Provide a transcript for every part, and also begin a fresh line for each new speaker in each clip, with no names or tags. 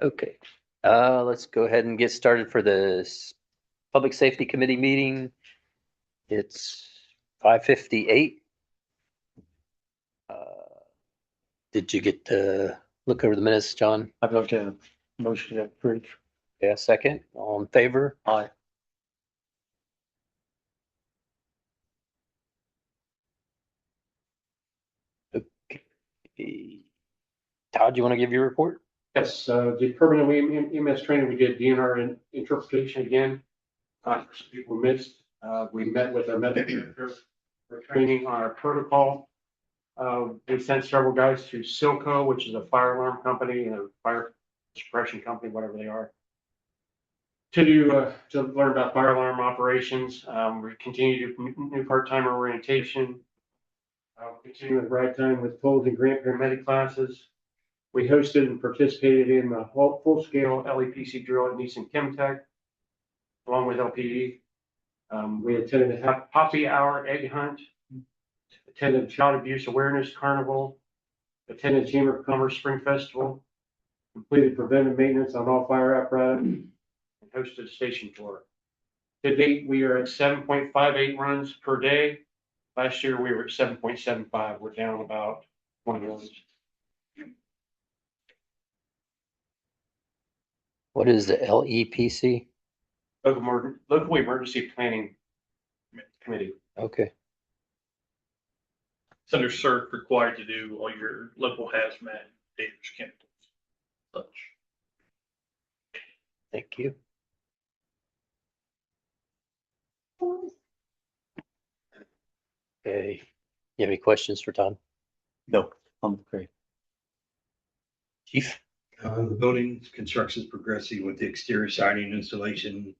Okay, let's go ahead and get started for the Public Safety Committee meeting. It's 5:58. Did you get to look over the minutes, John?
I've looked at a motion to approve.
Yeah, second. All in favor?
Aye.
Todd, you want to give your report?
Yes, the permanent EMS training, we did DNR interpretation again. Some people missed. We met with our medical director for training on our protocol. We sent several guys to Silco, which is a fire alarm company and a fire suppression company, whatever they are, to learn about fire alarm operations. We continue to do new part-time orientation. Continue with ride time with tolls and grant paramedic classes. We hosted and participated in the full-scale LEPC drill at Neeson Chemtech, along with LPD. We attended a Poppy Hour egg hunt, attended Child Abuse Awareness Carnival, attended Chamber of Commerce Spring Festival, completed preventive maintenance on all fire apparatus, and hosted a station tour. To date, we are at 7.58 runs per day. Last year, we were at 7.75. We're down about 20 runs.
What is the LEPC?
Local Emergency Planning Committee.
Okay,
It's under CERT, required to do all your local hazmat, dangerous chemicals, such.
thank you. Okay, you have any questions for Todd?
No, I'm great.
Chief?
The building construction is progressing with the exterior siding installation,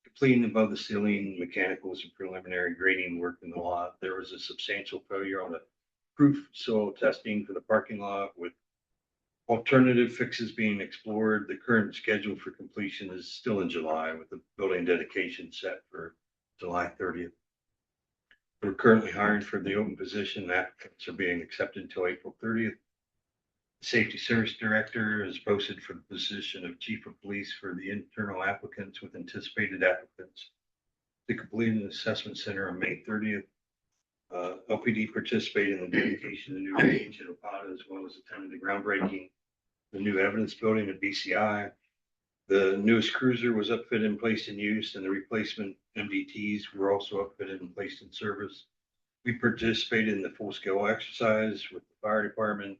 completing above the ceiling, mechanicals and preliminary grading work in the lot. There was a substantial failure on the proof soil testing for the parking lot, with alternative fixes being explored. The current schedule for completion is still in July, with the building dedication set for July 30th. We're currently hiring for the open position. Applicants are being accepted until April 30th. Safety Service Director is posted for the position of Chief of Police for the internal applicants, with anticipated applicants to complete an assessment center on May 30th. LPD participated in the dedication of the new range at Opata, as well as attended the groundbreaking, the new evidence building at BCI. The newest cruiser was upfitted and placed in use, and the replacement MDTs were also upfitted and placed in service. We participated in the full-scale exercise with the fire department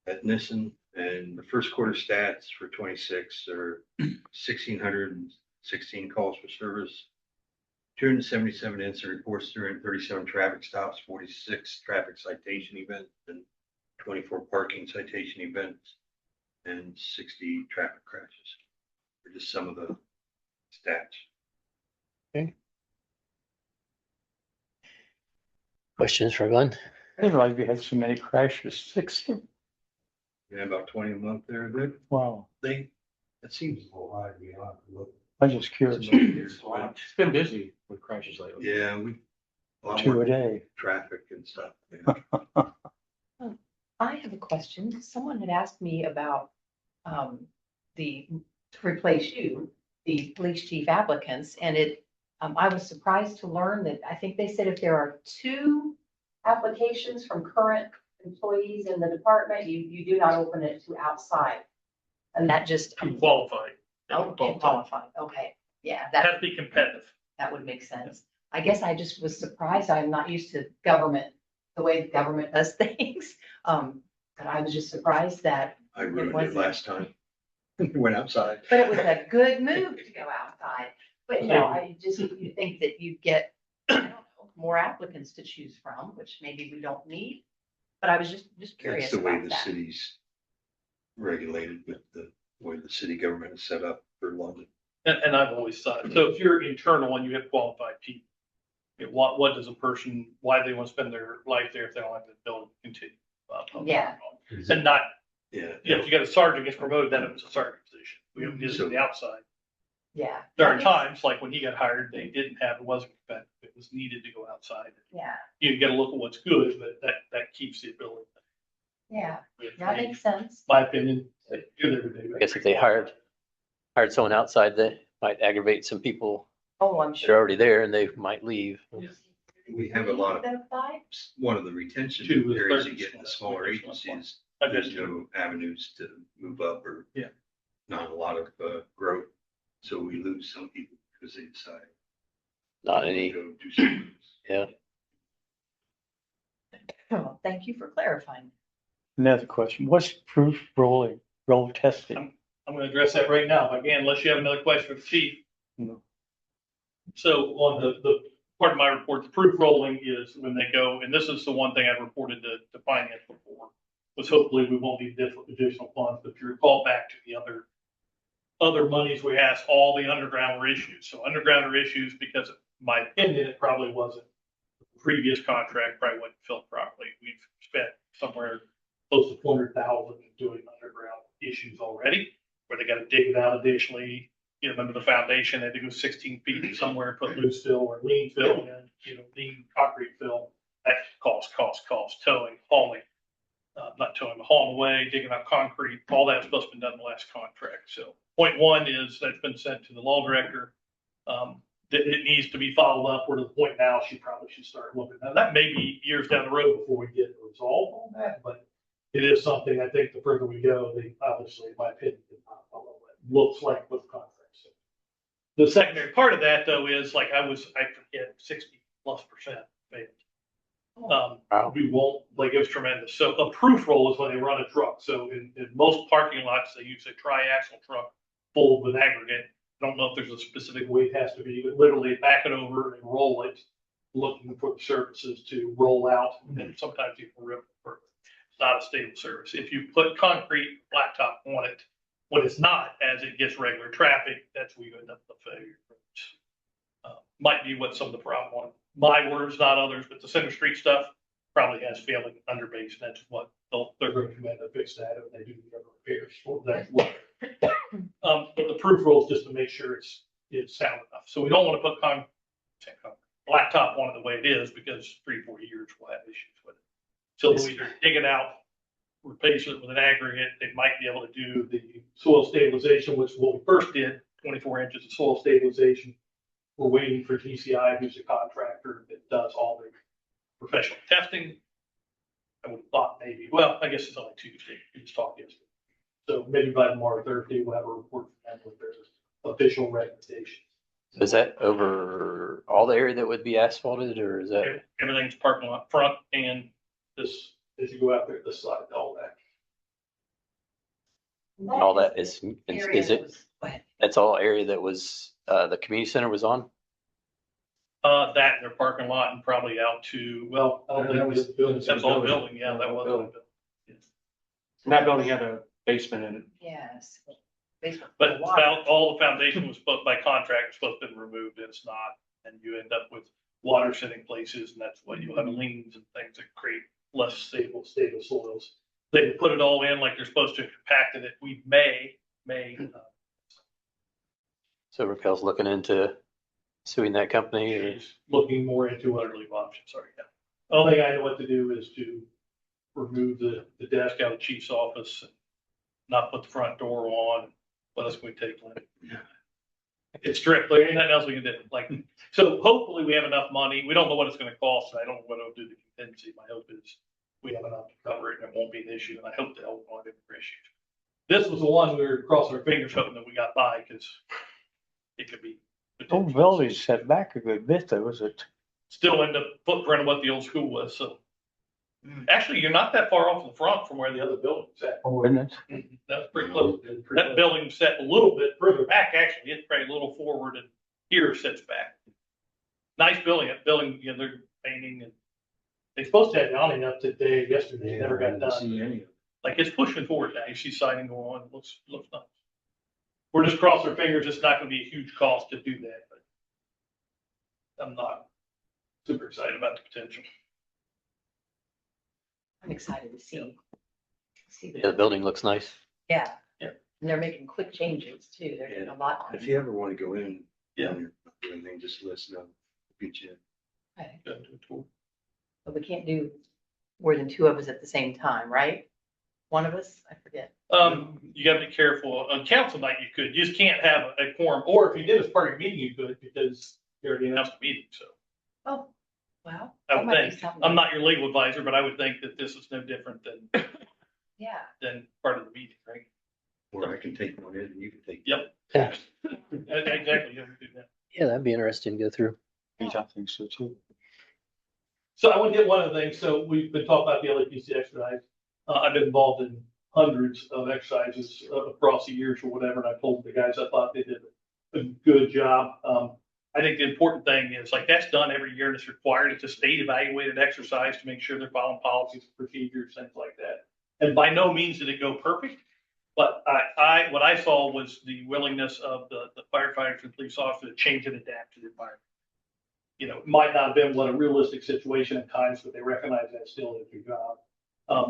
at Nissen, and the first quarter stats for 26 are 1,616 calls for service, 277 incident reports, 337 traffic stops, 46 traffic citation events, and 24 parking citation events, and 60 traffic crashes. They're just some of the stats.
Okay. Questions for Glenn?
I didn't realize we had so many crashes. 60.
Yeah, about 20 a month there.
Wow.
That seems a little high to be honest.
I'm just curious.
It's been busy with crashes lately.
Yeah, a lot
2
more
a day.
traffic and stuff. Yeah.
I have a question. Someone had asked me about to replace you, the police chief applicants, and I was surprised to learn that I think they said if there are 2 applications from current employees in the department, you do not open it to outside. And that just.
Qualified.
Okay, qualified. Okay, yeah,
It
that
has to be competitive.
would make sense. I guess I just was surprised. I'm not used to government, the way the government does things. But I was just surprised that.
I ruined it last time. Went outside.
But it was a good move to go outside. But you think that you'd get, I don't know, more applicants to choose from, which maybe we don't need. But I was just curious
That's the way
about
the
that.
city's regulated, with the way the city government is set up for London.
And I've always thought, so if you're internal and you have qualified people, what does a person, why do they want to spend their life there if they don't have the ability to continue?
Yeah.
And not,
Yeah.
if you got a sergeant gets promoted, then it was a sergeant position. We don't do it on the outside.
Yeah.
There are times, like when he got hired, they didn't have, it wasn't competitive. It was needed to go outside.
Yeah,
You get a look at what's good, but that keeps the ability.
yeah, that makes sense.
My opinion, good every day.
guess if they hired someone outside, that might aggravate some people
Oh, I'm
that are
sure.
already there and they might leave.
We have a lot of,
Identify?
one of the retention
Two is
areas you
30,
get in the smaller
which is one.
agencies.
I
There's
just,
no avenues to move up or.
Yeah.
Not a lot of growth, so we lose some people because they decide.
Not
to
any,
Go do something else.
yeah.
Oh, thank you for clarifying.
Another question, what's proof roll testing?
I'm gonna address that right now. Again, unless you have another question for the chief.
No.
So on the part of my report, the proof rolling is when they go, and this is the one thing I reported to finance before, was hopefully we won't need additional funds, but if you recall back to the other monies we asked, all the underground were issues. So underground are issues because, in my opinion, it probably wasn't, the previous contract probably wasn't filled properly. We've spent somewhere close to 400,000 doing underground issues already, where they got to dig it out additionally. You know, remember the foundation, they had to go 16 feet somewhere, put loose fill or lean fill in, lean concrete fill. That cost, towing, hauling, not towing, but hauling away, digging out concrete, all that's supposed to be done in the last contract. So point one is that's been sent to the law director. That it needs to be followed up. We're to the point now, she probably should start looking. Now, that may be years down the road before we get a resolve on that, but it is something I think the further we go, they obviously, in my opinion, did not follow what it looks like with the contract. So the secondary part of that though is like I forget 60+% failed.
Wow.
We won't, like, it was tremendous. So a proof roll is when they run a truck. So in most parking lots, they use a tri-axle truck full with aggregate. I don't know if there's a specific way it has to be, but literally back it over and roll it, looking for the surfaces to roll out. And sometimes you can rip it further. It's not a stable surface. If you put concrete blacktop on it, when it's not, as it gets regular traffic, that's where you end up with the failure. Might be what some of the problem on my words, not others, but the Center Street stuff probably has failing underbase. That's what they're going to come in to fix that if they do the repairs for that. But the proof roll is just to make sure it's sound enough. So we don't want to put blacktop on it the way it is because 3-4 years we'll have issues with it. So we'll either dig it out, replace it with an aggregate. They might be able to do the soil stabilization, which is what we first did, 24 inches of soil stabilization. We're waiting for TCI, who's a contractor that does all the professional testing. I would have thought maybe, well, I guess it's only Tuesday. We just talked yesterday. So maybe by tomorrow, Thursday, we'll have a report from them with their official recommendations.
Is that over all the area that would be asphalted or is that?
Everything's parking lot front and this, as you go out there, this side, all that.
All that is it, that's all area that was, the community center was on?
That and their parking lot and probably out to, well, I don't think
was the building.
that's all building. Yeah, that was all building.
And that building had a basement in it.
Yes.
But about all the foundation was supposed, by contract, was supposed to be removed. It's not. And you end up with water sitting places and that's what you'll have liens and things that create less stable soils. They put it all in like they're supposed to, compacted it. We may.
So Raquel's looking into suing that company or?
She's looking more into other legal options. Sorry. Yeah. Only thing I know what to do is to remove the desk out of the chief's office, and not put the front door on. What else can we take? It's strict. Like, ain't nothing else we can do. Like, so hopefully we have enough money. We don't know what it's going to cost. I don't know what it'll do to contingency. My hope is we have enough to cover it and it won't be an issue. And I hope to help on different issues. This was the one we were crossing our fingers hoping that we got by because it could be.
Old building set back a good bit though, was it?
Still in the footprint of what the old school was. So actually, you're not that far off in the front from where the other building's at.
Oh, isn't it?
That's pretty close. That building's set a little bit further back, actually. It's probably a little forward and here sits back. Nice building. That building, they're painting and they're supposed to have the awning up today, yesterday, never got done. Like it's pushing forward now. You see siding going on. It looks nice. We're just crossing our fingers. It's not going to be a huge cost to do that, but I'm not super excited about the potential.
I'm excited to see.
Yeah, the building looks nice.
Yeah.
Yeah.
And they're making quick changes too. They're doing a lot on
If
it.
you ever want to go in,
Yeah.
and you're not doing anything, just let us know. Get you.
Okay.
Go to a tour.
But we can't do more than 2 of us at the same time, right? one of us? I forget.
You gotta be careful. On council night, you could, you just can't have a quorum, or if you did as part of your meeting, you could, because you already announced the meeting, so.
Oh, well.
I
that
would
might be
think,
something.
I'm not your legal advisor, but I would think that this is no different
Yeah.
than part of the meeting, right?
Or I can take one in and you can take.
Yep.
Yeah.
Exactly, yeah, we do that.
Yeah, that'd be interesting to go through.
I think so too.
So I want to get one of the things, so we've been talking about the LAPC exercise. I've been involved in hundreds of exercises across the years or whatever, and I told the guys I thought they did a good job. I think the important thing is like that's done every year and it's required. It's a state evaluated exercise to make sure they're following policies, procedures, things like that. And by no means did it go perfect, but what I saw was the willingness of the firefighters and police officers to change and adapt to the environment. You know, it might not have been what a realistic situation at times, but they recognize that still is their job.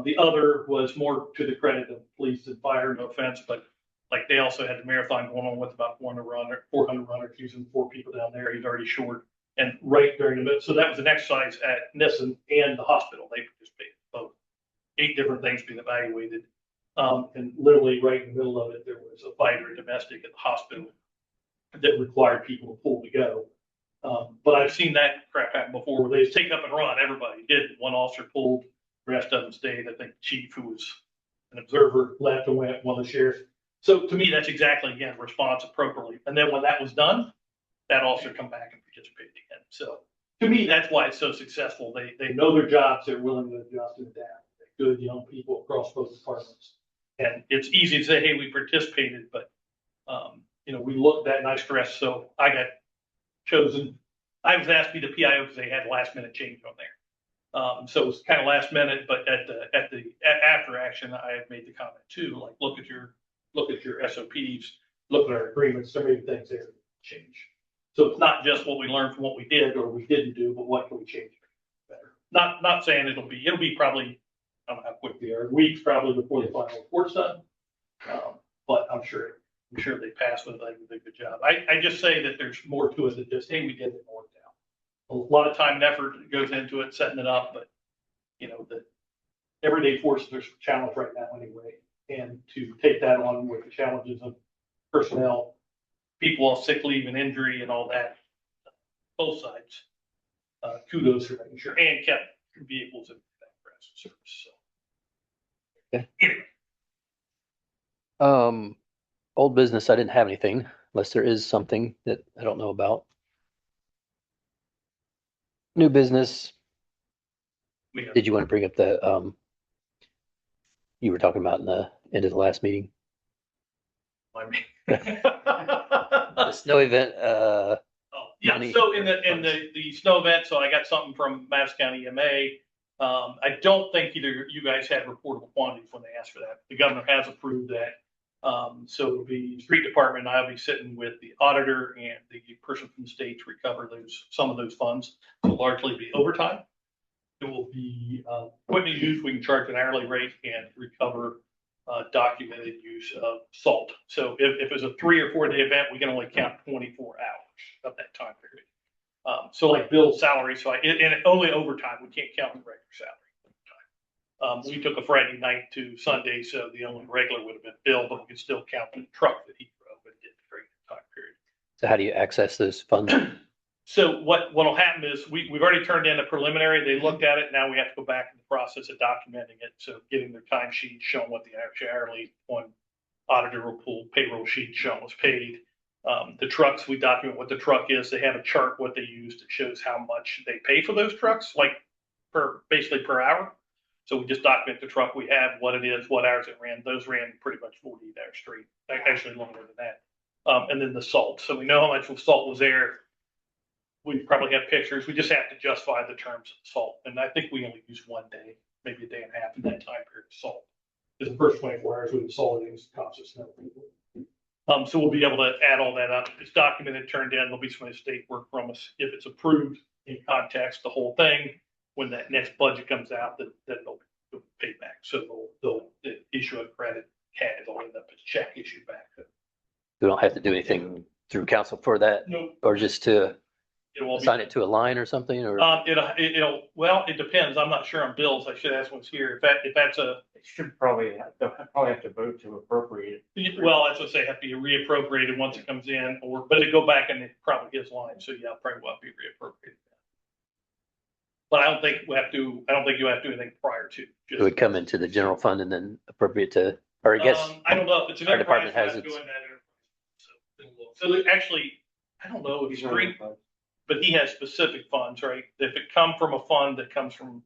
The other was more to the credit of police and fire, no offense, but like they also had the marathon going on with about 400 runners using 4 people down there. He's already short. And right during the middle, so that was an exercise at Nissen and the hospital. They participated both. 8 different things being evaluated. And literally right in the middle of it, there was a fighter and domestic at the hospital that required people to pull to go. But I've seen that crap happen before where they just take up and run. Everybody did. One officer pulled, the rest of them stayed. I think the chief, who was an observer, left and went, one of the sheriffs. So to me, that's exactly, again, response appropriately. And then when that was done, that officer come back and participate again. So to me, that's why it's so successful. They know their jobs. They're willing to adjust and adapt. They're good young people across both departments. And it's easy to say, hey, we participated, but, you know, we looked at and I stressed. So I got chosen. I was asked to be the PIO because they had a last minute change on there. So it was kind of last minute, but at the after action, I had made the comment too, like, look at your SOPs, look at our agreements, there may be things there that change. So it's not just what we learned from what we did or we didn't do, but what can we change better? Not saying it'll be probably, I don't know how quick they are, weeks probably before the final report's done. But I'm sure they pass with it. I think they did a good job. I just say that there's more to it than just, hey, we did it and worked out. A lot of time and effort goes into it, setting it up, but you know, the everyday forces are a challenge right now anyway. And to take that on with the challenges of personnel, people on sick leave and injury and all that, both sides, kudos for making sure, and kept vehicles in that present service. So.
Okay.
Anyway.
Old business, I didn't have anything unless there is something that I don't know about. New business,
We have-
did you want to bring up the, you were talking about in the end of the last meeting? The snow event,
Oh, yeah,
money.
so in the snow event, so I got something from Madison County EMA. I don't think either you guys had reportable quantities when they asked for that. The governor has approved that. So it'll be street department, I'll be sitting with the auditor and the person from the state to recover some of those funds. So largely be overtime. It will be, equipment use, we can charge an hourly rate and recover documented use of salt. So if it's a 3 or 4 day event, we can only count 24 hours of that time period. So like Bill's salary, and only overtime, we can't count the regular salary. We took a Friday night to Sunday, so the only regular would have been Bill, but we could still count the truck that he drove and did during that time period.
so how do you access those funds?
So what'll happen is we've already turned in a preliminary. They looked at it. Now we have to go back in the process of documenting it. So getting their time sheet showing what the hourly one auditor will pull payroll sheet showing was paid. The trucks, we document what the truck is. They have a chart what they used. It shows how much they pay for those trucks, like basically per hour. So we just document the truck we have, what it is, what hours it ran. Those ran pretty much 48 hours straight, actually longer than that. And then the salt. So we know how much salt was there. We probably have pictures. We just have to justify the terms of salt. And I think we only use 1 day, maybe a day and a half in that time period of salt. Because the first 24 hours we were salting is cost us nothing. So we'll be able to add all that up. It's documented, turned in. There'll be some of the state work from us. If it's approved in context, the whole thing, when that next budget comes out, then they'll pay back. So they'll issue a credit, it'll end up as a check issued back.
We don't have to do anything through council for that,
No,
or just to,
it will won't be.
Assign it to a line or something, or?
Well, it depends. I'm not sure on bills. I should ask what's here. If that's a,
It should probably, they'll probably have to vote to appropriate it.
well, that's what I say, have to be reappropriated once it comes in, but it go back and it probably his line. So yeah, probably will have to be reappropriated. But I don't think you have to do anything prior to.
It would come into the general fund and then appropriate to, or I guess,
I don't know. It's an
our
enterprise.
department has
fund,
its-
go in that enterprise. So actually, I don't know if he's free, but he has specific funds, right? If it come from a fund that comes from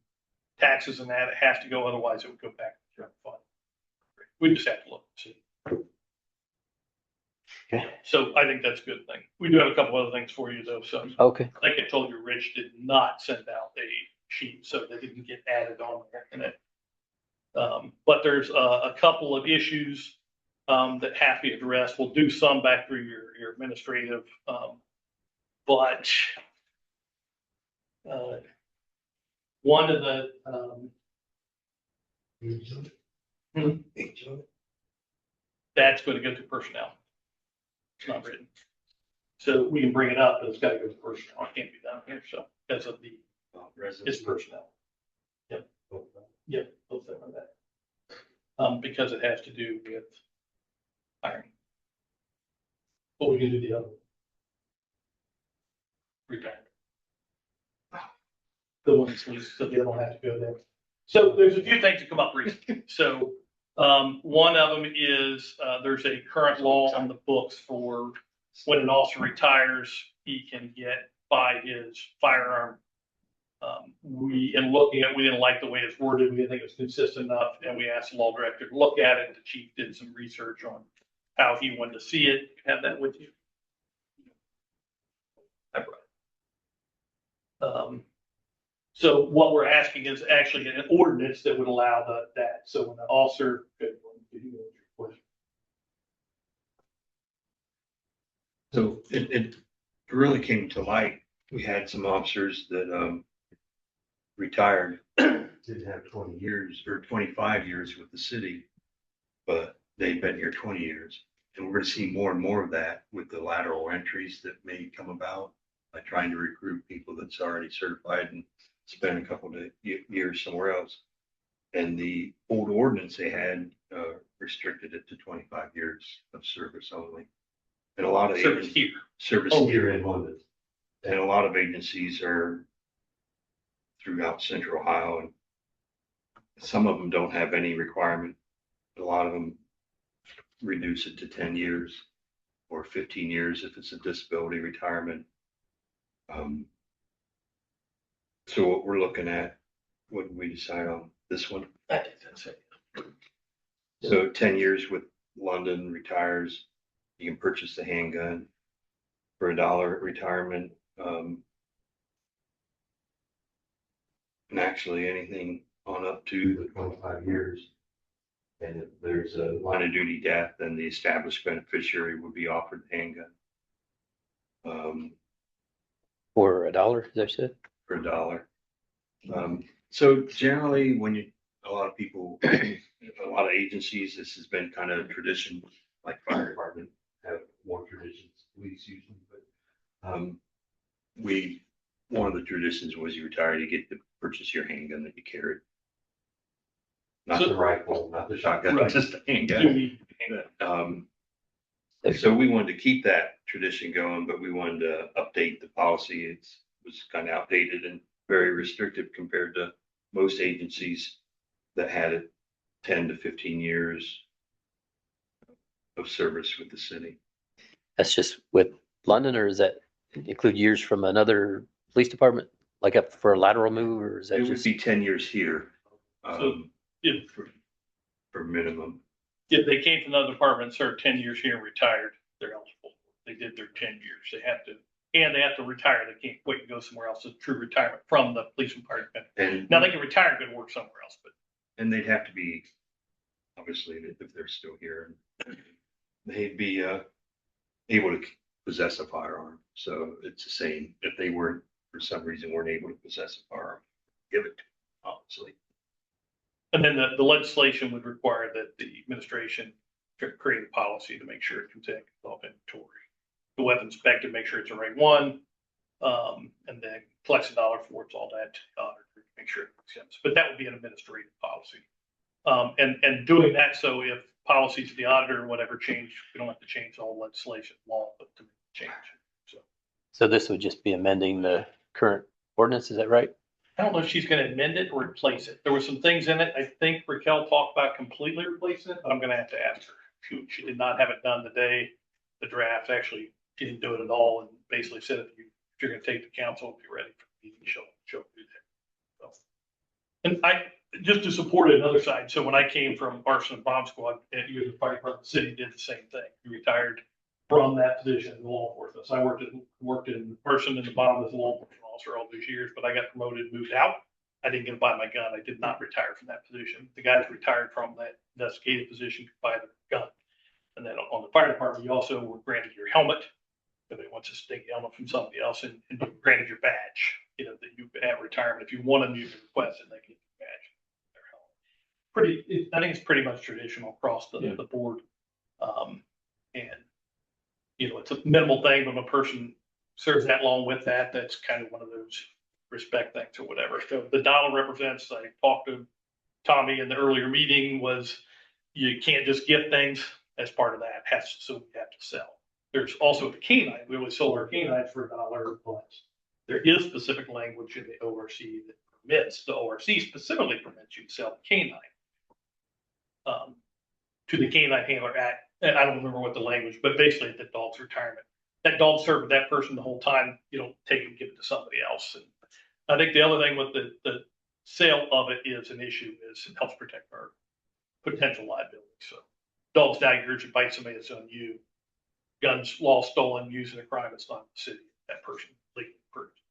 taxes and that, it has to go, otherwise it would go back to the general fund. We just have to look and see.
Okay.
So I think that's a good thing. We do have a couple other things for you though, so.
okay,
Like I told you, Rich did not send out a sheet, so they didn't get added on there. And but there's a couple of issues that have to be addressed. We'll do some back through your administrative, but one of the that's going to go to personnel. It's not written. So we can bring it up, but it's got to go to personnel. It can't be done here, so because of the, it's personnel. Yep, both of them are that. Because it has to do with hiring. What we can do the other? Retirement. The ones, so they don't have to go there. So there's a few things that come up recently. So one of them is there's a current law on the books for when an officer retires, he can buy his firearm. We didn't like the way it's worded. We didn't think it was consistent enough, and we asked the law director to look at it. The chief did some research on how he wanted to see it. Have that with you. I brought it. So what we're asking is actually an ordinance that would allow that. So when the officer,
So it really came to light. We had some officers that retired, didn't have 20 years or 25 years with the city, but they've been here 20 years. And we're going to see more and more of that with the lateral entries that may come about by trying to recruit people that's already certified and spend a couple of years somewhere else. And the old ordinance they had restricted it to 25 years of service only. And a lot of
service
agencies-
here.
Service
Oh,
here in London. And a lot of agencies are throughout central Ohio, and some of them don't have any requirement. A lot of them reduce it to 10 years or 15 years if it's a disability retirement. So what we're looking at, what did we decide on? This one?
I think that's it.
So 10 years with London retires, you can purchase the handgun for $1 at retirement. And actually anything on up to the 25 years. And if there's a line of duty death, then the established beneficiary would be offered the handgun.
for $1, as I said.
For $1. So generally, a lot of people, a lot of agencies, this has been kind of tradition, like fire department have more traditions, police usually, but one of the traditions was you retire, you get to purchase your handgun that you carried. Not the rifle, not the shotgun,
Right.
just the
You
handgun.
need-
So we wanted to keep that tradition going, but we wanted to update the policy. It was kind of outdated and very restrictive compared to most agencies that had it 10 to 15 years of service with the city.
That's just with London, or does that include years from another police department? Like up for a lateral move, or is that
It would
just?
be 10 years here.
If,
For minimum.
if they came from another department, served 10 years here and retired, they're eligible. They did their 10 years. They have to retire. They can't wait and go somewhere else. It's true retirement from the police and fire department.
And,
Now they can retire and go to work somewhere else, but
and they'd have to be, obviously, if they're still here, they'd be able to possess a firearm. So it's the same. If they weren't, for some reason, weren't able to possess a firearm, give it to them, obviously.
and then the legislation would require that the administration create a policy to make sure it can take off inventory. The weapon inspector, make sure it's the right one. And then collects $1 for it's all that, to make sure it makes sense. But that would be an administrative policy. And doing that, so if policies of the auditor or whatever change, we don't have to change the whole legislation law, but to change.
So this would just be amending the current ordinance, is that right?
I don't know if she's gonna amend it or replace it. There were some things in it. I think Raquel talked about completely replacing it, but I'm gonna have to ask her. She did not have it done today. The draft actually didn't do it at all and basically said if you're gonna take the council, be ready for the meeting, she'll do that. So. And just to support another side, so when I came from Arson and Bomb Squad at U.S. Fire Department, the city did the same thing. We retired from that position in law enforcement. So I worked in Arson and the bomb as a law enforcement officer all these years, but I got promoted, moved out. I didn't get to buy my gun. I did not retire from that position. The guys retired from that investigative position could buy their gun. And then on the fire department, you also were granted your helmet. Nobody wants to stick a helmet from somebody else and granted your badge, that you at retirement. If you want a new request, and they get your badge. I think it's pretty much traditional across the board. And it's a minimal thing, but when a person serves that long with that, that's kind of one of those respect things or whatever. So the dollar represents, I talked to Tommy in the earlier meeting, was you can't just get things as part of that. So we have to sell. There's also the canine. We only sold our canines for $1 plus. There is specific language in the ORC that permits, the ORC specifically permits you to sell the canine to the Canine Handler Act. And I don't remember what the language, but basically the dog's retirement. That dog served with that person the whole time. You don't take it and give it to somebody else. And I think the other thing with the sale of it is an issue is it helps protect our potential liability. So dog's now yours, you bite somebody that's on you. Guns lost, stolen, used in a crime, it's not the city, that person legally purchased.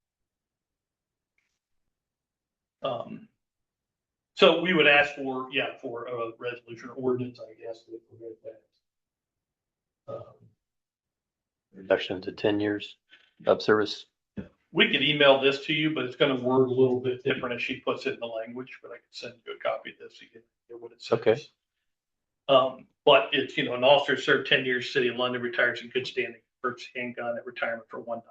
So we would ask for a resolution or ordinance, I guess, to prevent that.
Reduction to 10 years of service.
We could email this to you, but it's going to word a little bit different as she puts it in the language, but I can send you a copy of this so you can hear what it says.
Okay.
But it's, an officer served 10 years, City of London, retires in good standing, purchase handgun at retirement for $1.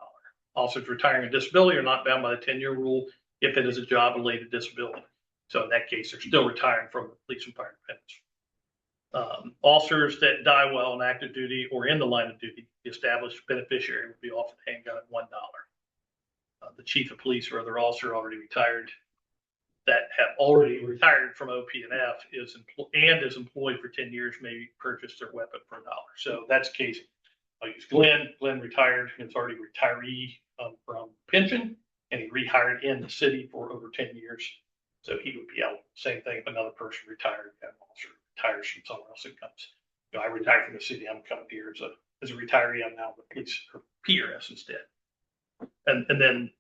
Officers retiring a disability are not bound by the 10-year rule if it is a job-related disability. So in that case, they're still retiring from the police and fire departments. Officers that die while on active duty or in the line of duty, the established beneficiary would be offered a handgun at $1. The chief of police or other officer already retired that have already retired from OP&F is employed for 10 years may purchase their weapon for $1. So that's the case. I'll use Glenn. Glenn retired. He's already retiree from pension, and he rehired in the city for over 10 years. So he would be out. Same thing if another person retired, an officer retires from somewhere else and comes. I retired from the city. I'm coming here as a retiree. I'm now with police or PRS instead. And then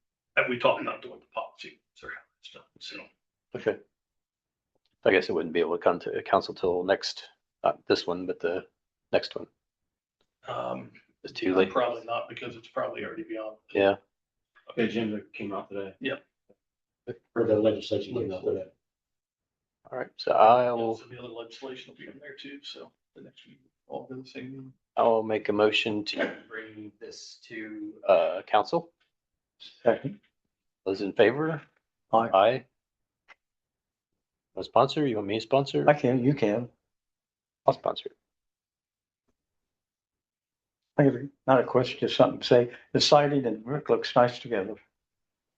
we talked about doing the policy or how it's done. So.
Okay. I guess it wouldn't be able to come to council till next, not this one, but the next one. It's too late.
Probably not, because it's probably already beyond.
Yeah.
The agenda came out today.
Yep.
Or the legislation came out today.
All right. So I will.
The other legislation will be in there too. So the next week, all do the same meeting.
I'll make a motion to bring this to council.
Second.
Those in favor?
Aye.
Aye. A sponsor? You want me to sponsor?
I can, you can.
I'll sponsor.
Maybe not a question, just something to say. The siding and brick looks nice together.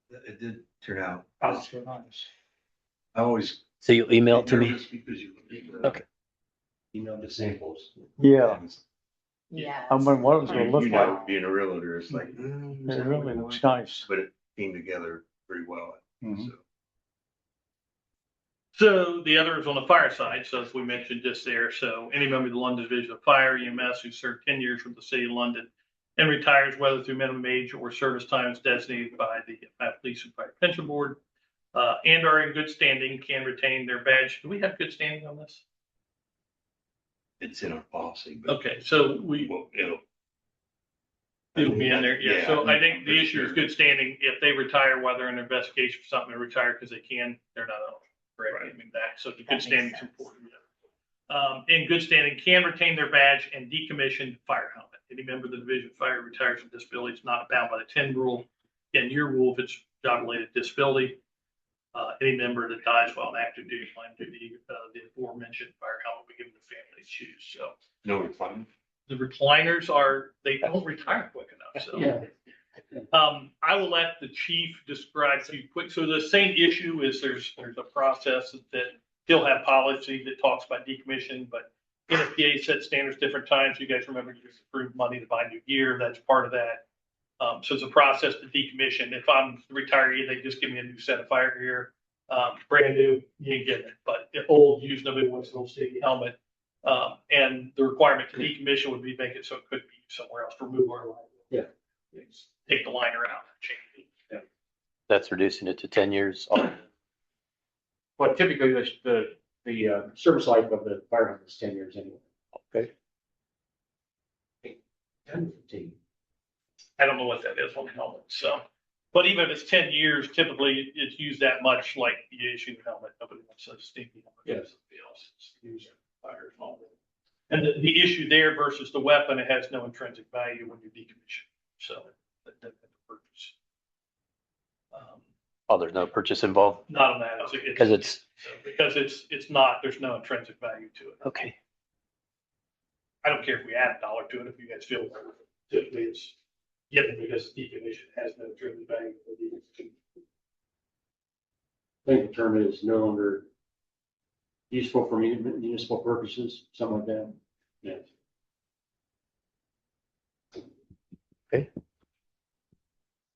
It did turn out.
That's nice.
I always.
So you'll email it to me?
Nervous because you
Okay.
email the samples.
Yeah,
Yeah.
I wonder what it was gonna look like.
Being a realtor, it's like.
It really looks nice.
But it came together pretty well.
Mhm.
So.
So the other is on the fire side. So as we mentioned just there, so any member of the London Division of Fire EMS who served 10 years with the City of London and retires, whether through minimum age or service times designated by the Police and Fire Pension Board, and are in good standing, can retain their badge. Do we have good standing on this?
It's in our policy, but.
Okay, so
Well,
it'll be in there. Yeah. So I think the
pretty
issue is
sure.
good standing. If they retire, while they're in an investigation for something, they retire because they can, they're not eligible. Correct. I mean that. So the good
That makes
standing is
sense.
important. In good standing, can retain their badge and decommissioned fire helmet. Any member of the Division of Fire retires from disability is not bound by the 10 rule in your rule, if it's job-related disability, any member that dies while on active duty, line of duty, the aforementioned fire helmet, we give them the family to choose. So
No reclining.
the recliners they don't retire quick enough. So.
Yeah.
I will let the chief describe to you quick. So the same issue is there's a process that he'll have policy that talks about decommission, but NFPA set standards different times. You guys remember you just approved money to buy new gear. That's part of that. So it's a process to decommission. If I'm the retiree, they just give me a new set of fire gear, brand new, you ain't getting it. But if old, used, nobody wants an old sticky helmet. And the requirement to decommission would be make it so it could be used somewhere else, remove our liability.
Yeah.
Take the liner out, change it.
That's reducing it to 10 years.
But typically, the service life of the fire hydrant is 10 years anyway.
Okay.
10, 15.
I don't know what that is on the helmet, so. But even if it's 10 years, typically it's used that much, like you issue the helmet, nobody wants a stinky helmet.
Yes.
Somebody else is using fires and all that. And the issue there versus the weapon, it has no intrinsic value when you decommission. So that's the purchase.
Oh, there's no purchase involved
Not on that.
because it's,
Because it's not, there's no intrinsic value to it.
okay.
I don't care if we add $1 to it, if you guys feel typically it's given because decommission has no intrinsic value.
I think the term is no longer useful for municipal purposes, something like that. Yeah.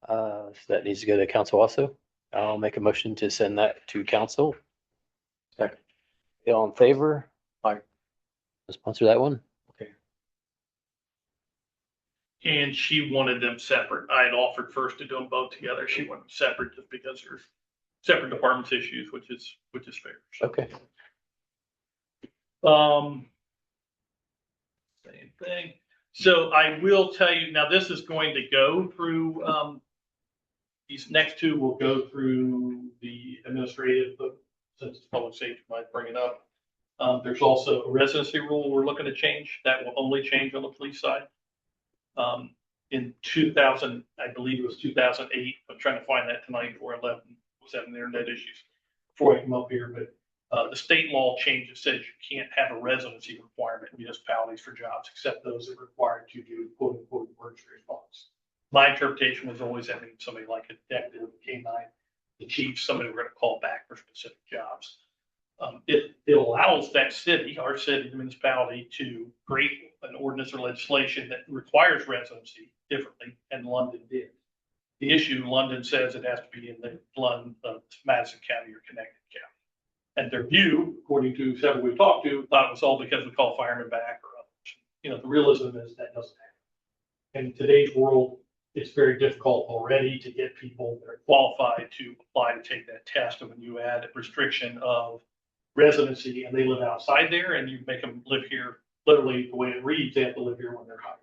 So that needs to go to council also. I'll make a motion to send that to council.
Second.
All in favor?
Aye.
Sponsor that one?
And she wanted them separate. I had offered first to do them both together. She wanted them separate just because there's separate departments issues, which is fair. So,
Okay.
same thing. So I will tell you, now this is going to go through, these next two will go through the administrative, but since it's public safety, might bring it up. There's also a residency rule we're looking to change. That will only change on the police side. In 2000, I believe it was 2008. I'm trying to find that tonight before I left. Was having internet issues before I come up here, but the state law changes says you can't have a residency requirement in municipalities for jobs except those that are required to do quote unquote emergency response. My interpretation was always that means somebody like a detective, K9, the chief, somebody we're going to call back for specific jobs. It allows that city, our city, the municipality, to create an ordinance or legislation that requires residency differently, and London did. The issue, London says it has to be in the Madison County or Connecticut County. And their view, according to several we've talked to, thought it was all because we call firemen back or others. The realism is that doesn't happen. In today's world, it's very difficult already to get people that are qualified to apply to take that test. And when you add a restriction of residency and they live outside there and you make them live here, literally the way it reads, they have to live here when they're hired.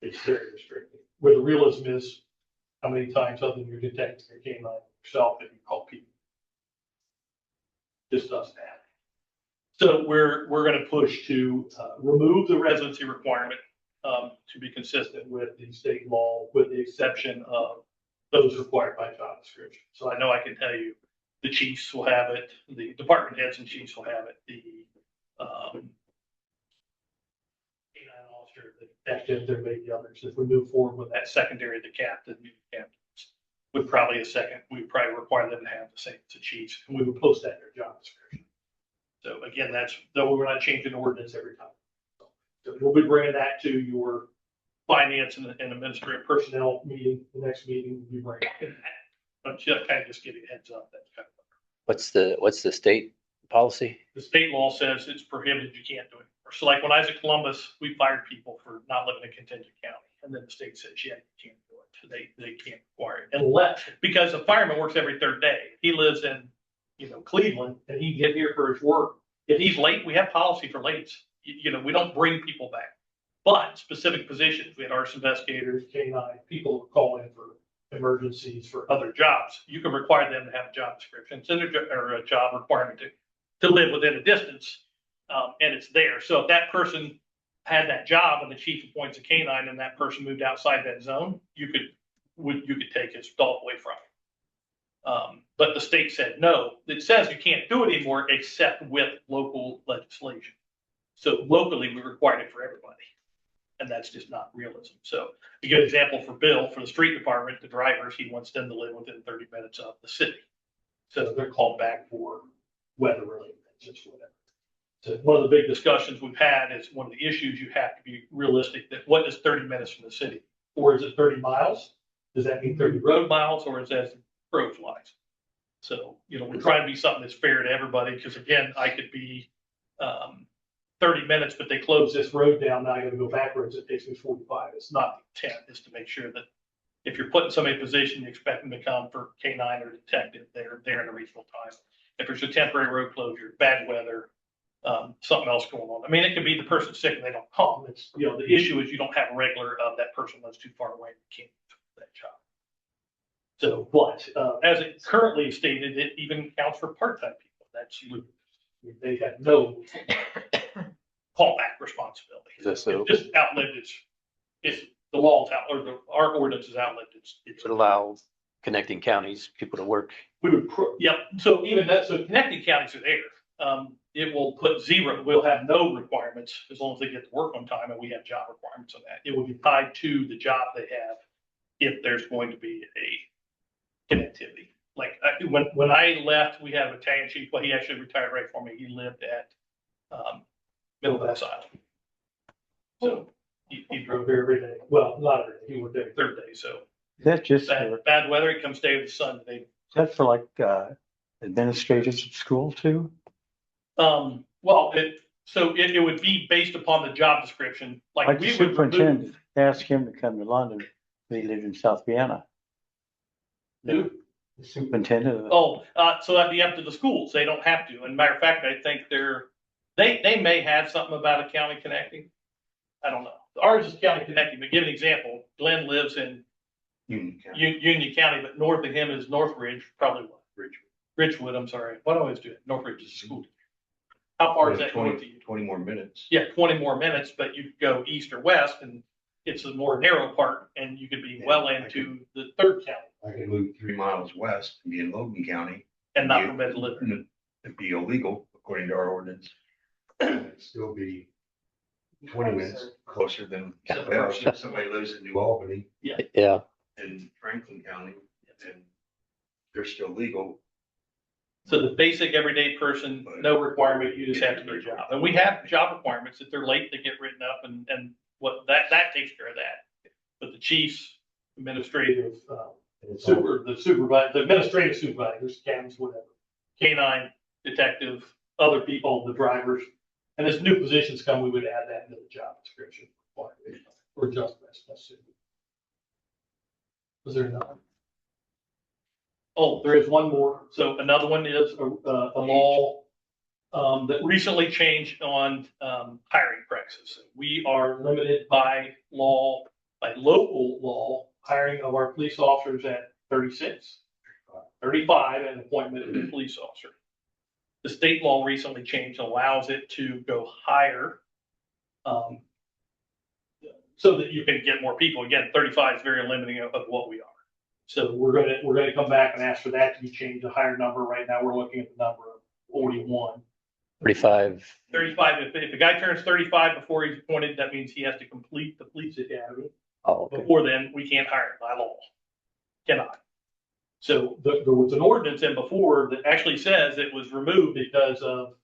It's very restrictive. Where the realism is, how many times other than your detective or K9 yourself that you call people. This doesn't happen. So we're going to push to remove the residency requirement to be consistent with the state law, with the exception of those required by job description. So I know I can tell you the chiefs will have it, the department heads and chiefs will have it, the K9 officer, the detective, there may be others. If we move forward with that secondary, the captain, would probably we would probably require them to have the same as the chiefs, and we would post that in their job description. So again, though we're not changing the ordinance every time. So we'll be bringing that to your finance and administrative personnel meeting, the next meeting, we'll be bringing that. But kind of just give you a heads up, that's kind of.
What's the state policy?
The state law says it's prohibited, you can't do it. So like when I was at Columbus, we fired people for not living in Contingent County. And then the state says, yeah, you can't do it. So they can't require it unless, because a fireman works every third day. He lives in, Cleveland and he can get here for his work. If he's late, we have policy for lates. We don't bring people back, but specific positions, we had arson investigators, K9, people who call in for emergencies for other jobs. You can require them to have a job description or a job requirement to live within a distance. And it's there. So if that person had that job and the chief appoints a K9 and that person moved outside that zone, you could you could take his dog away from him. But the state said no. It says you can't do it anymore except with local legislation. So locally, we required it for everybody. And that's just not realism. So a good example for Bill, for the street department, the drivers, he wants them to live within 30 minutes of the city. So they're called back for weather related things, just whatever. So one of the big discussions we've had is one of the issues you have to be realistic that what is 30 minutes from the city? Or is it 30 miles? Does that mean 30 road miles or is that crow flies? So, we're trying to be something that's fair to everybody because again, I could be 30 minutes, but they close this road down. Now I got to go backwards. It takes me 45. It's not the intent. It's to make sure that if you're putting somebody in a position, you expect them to come for K9 or detective, they're there in a reasonable time. If there's a temporary road closure, bad weather, something else going on. I mean, it could be the person's sick and they don't come. It's, the issue is you don't have a regular of that person lives too far away and can't do that job. So, but as it currently stated, it even counts for part-time people. That's they have no callback responsibility.
Is that so?
It just outlived it's the law's out, or our ordinance is outlived. It's
Would allow connecting counties, people to work.
we would, yep. So even that, so connecting counties are there. It will put zero, we'll have no requirements as long as they get to work on time and we have job requirements on that. It will be tied to the job they have if there's going to be a connectivity. Like when I left, we had a battalion chief, well, he actually retired right for me. He lived at Middle Bass Island. So he drove there every day. Well, not every day. He worked every third day. So
Is that just, for-
bad weather, he comes stay with the sun.
is that for like, administrators at school too?
Well, it would be based upon the job description.
Like
Like
the
we would
superintendent,
remove.
ask him to come to London, he lived in South Vienna.
Who?
The superintendent.
Oh, so that'd be up to the schools. They don't have to. And matter of fact, I think they may have something about a county connecting. I don't know. Ours is county connecting, but give an example. Glenn lives in
Union County.
Union County, but north of him is Northridge, probably what? Ridgewood, I'm sorry. What do I always do? Northridge is a school. How far is that north of you?
20 more minutes.
Yeah, 20 more minutes, but you could go east or west and it's a more narrow part and you could be well into the third county
I could move 3 miles west and be in Logan County.
and not permitted to live there.
And it'd be illegal according to our ordinance. It'd still be 20 minutes closer than if somebody lives in New Albany
Yeah,
and Franklin County and they're still legal.
So the basic everyday person, no requirement, you just have to do your job. And we have job requirements. If they're late, they get written up and what that takes care of that. But the chiefs, administrative, the supervisor, the administrative supervisors, cams, whatever, K9, detective, other people, the drivers. And as new positions come, we would add that into the job description. Or just that's it. Was there another? Oh, there is one more. So another one is a law that recently changed on hiring practices. We are limited by law, by local law, hiring of our police officers at 36, 35, and appointment of a police officer. The state law recently changed, allows it to go higher so that you can get more people. Again, 35 is very limiting of what we are. So we're gonna come back and ask for that to be changed to a higher number. Right now, we're looking at the number of 41.
35.
35, if a guy turns 35 before he's appointed, that means he has to complete the police academy.
Oh, okay.
Before then, we can't hire him by law. Cannot. So there was an ordinance in before that actually says it was removed because of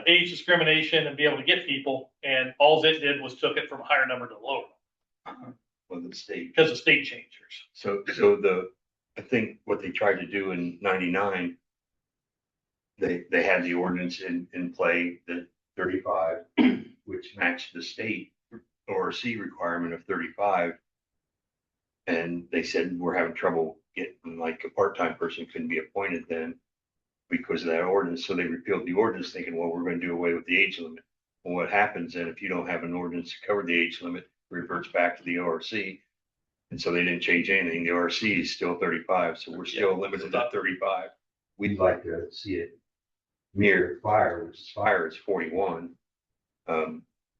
age discrimination and be able to get people. And all it did was took it from a higher number to a lower
Well, the state.
because of state changers.
So I think what they tried to do in 99, they had the ordinance in play, the 35, which matched the state ORC requirement of 35. And they said, we're having trouble getting, like, a part-time person couldn't be appointed then because of that ordinance. So they repealed the ordinance thinking, well, we're going to do away with the age limit. Well, what happens then if you don't have an ordinance to cover the age limit, it reverts back to the ORC. And so they didn't change anything. The ORC is still 35. So we're still limited at 35. We'd like to see it mirror fire, which is fire is 41.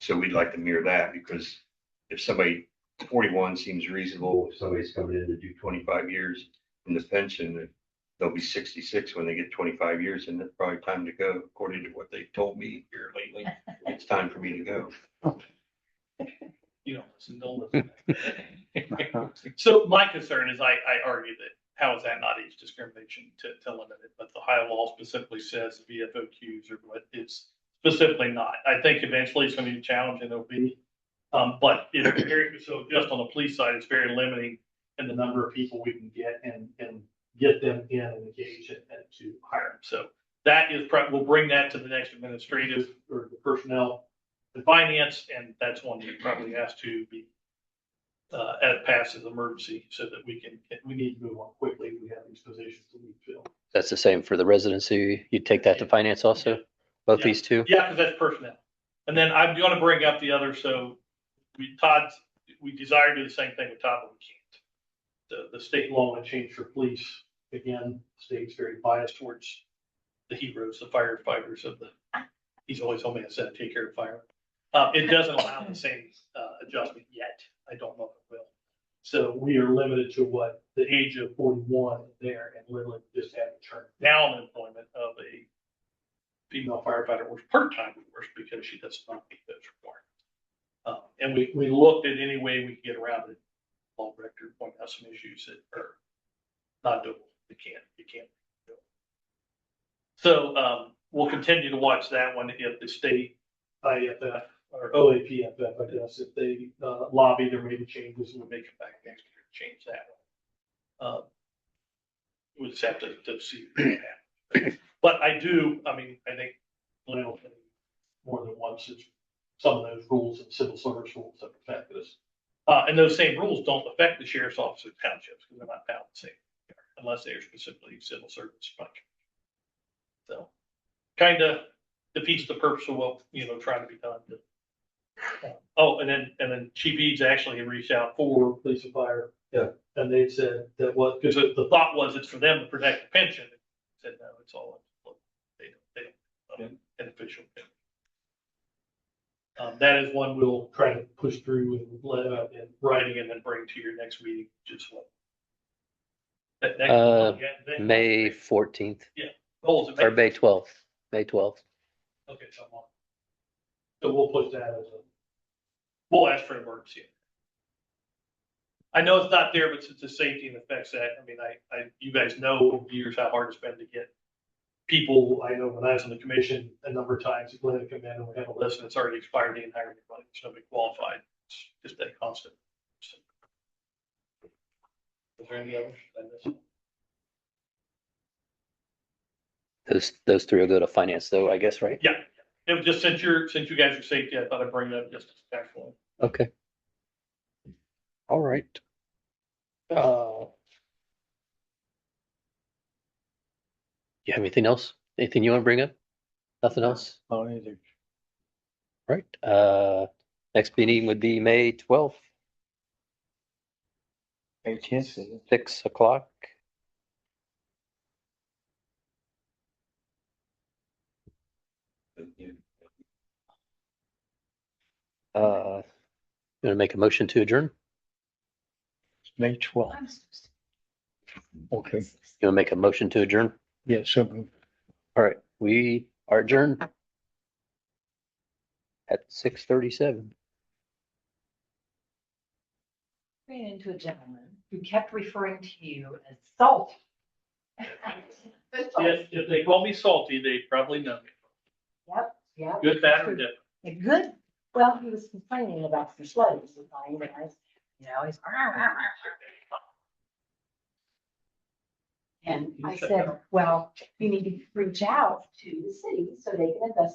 So we'd like to mirror that because if somebody 41 seems reasonable. If somebody's coming in to do 25 years in the pension, they'll be 66 when they get 25 years, and it's probably time to go, according to what they've told me here lately. It's time for me to go.
You know, listen, don't listen. So my concern is I argue that how is that not age discrimination to limit it? But the Ohio law specifically says VFOQs or what it's specifically not. I think eventually it's going to be a challenge and it'll be. But it's very, so just on the police side, it's very limiting in the number of people we can get and get them in and engage and to hire them. So that is, we'll bring that to the next administrative or the personnel and finance, and that's one that probably has to be passed as emergency so that we need to move on quickly. We have these positions that we fill.
That's the same for the residency. You take that to finance also? Both
Yeah.
these two?
Yeah, because that's personnel. And then I'm going to bring up the other, so we desire to do the same thing with Todd, but we can't. The state law and change for police, again, the state's very biased towards the heroes, the firefighters he's always told me I said, take care of fire. It doesn't allow the same adjustment yet. I don't know if it will. So we are limited to what the age of 41 there and literally just have to turn down employment of a female firefighter or part-time works because she does not meet those requirements. And we looked at any way we could get around it. Law director pointed out some issues that are not doable. You can't do it. So we'll continue to watch that one if the state IFF or OAPFF, I guess, if they lobby, there may be changes, and we may come back next year to change that one. We'll just have to see what happens. But I think Glenn will think more than once, it's some of those rules and civil service rules that affect us. And those same rules don't affect the sheriff's office of townships because they're not bound the same unless they are specifically civil service functions. So kind of defeats the purpose of what, trying to be done. And then Chief Eads actually had reached out for police and fire.
Yeah.
And they said that because the thought was it's for them to protect the pension. They said, no, it's all, they don't, an official pension. That is one we'll try to push through and let out in writing and then bring to your next meeting, just what. That next
May 14th
Holds it.
or May 12th. May 12th.
Okay, so I'm on. So we'll put that we'll ask for an emergency. I know it's not there, but since the safety and affects that, you guys know over the years how hard it's been to get people. I know when I was on the commission, a number of times, when they come in and we have a list and it's already expired, they didn't hire anybody, there's nobody qualified. It's just that constant. Is there any others I missed?
Those three will go to finance though, I guess, right?
Yeah, it was just since you guys are safety, I thought I'd bring that up just as factual.
Okay. All right. You have anything else? Anything you want to bring up? Nothing else?
Oh, either.
Right. Next meeting would be May 12th,
18th.
6 o'clock. Gonna make a motion to adjourn?
May 12th. Okay.
You wanna make a motion to adjourn?
Yeah, so moved.
All right, we are adjourned at 6:37.
Ran into a gentleman who kept referring to you as salt.
If they call me salty, they probably know me.
Yep, yep.
Good, bad, or different.
Yeah, good. Well, he was complaining about some slugs. He's, and I said, well, you need to reach out to the city so they can invest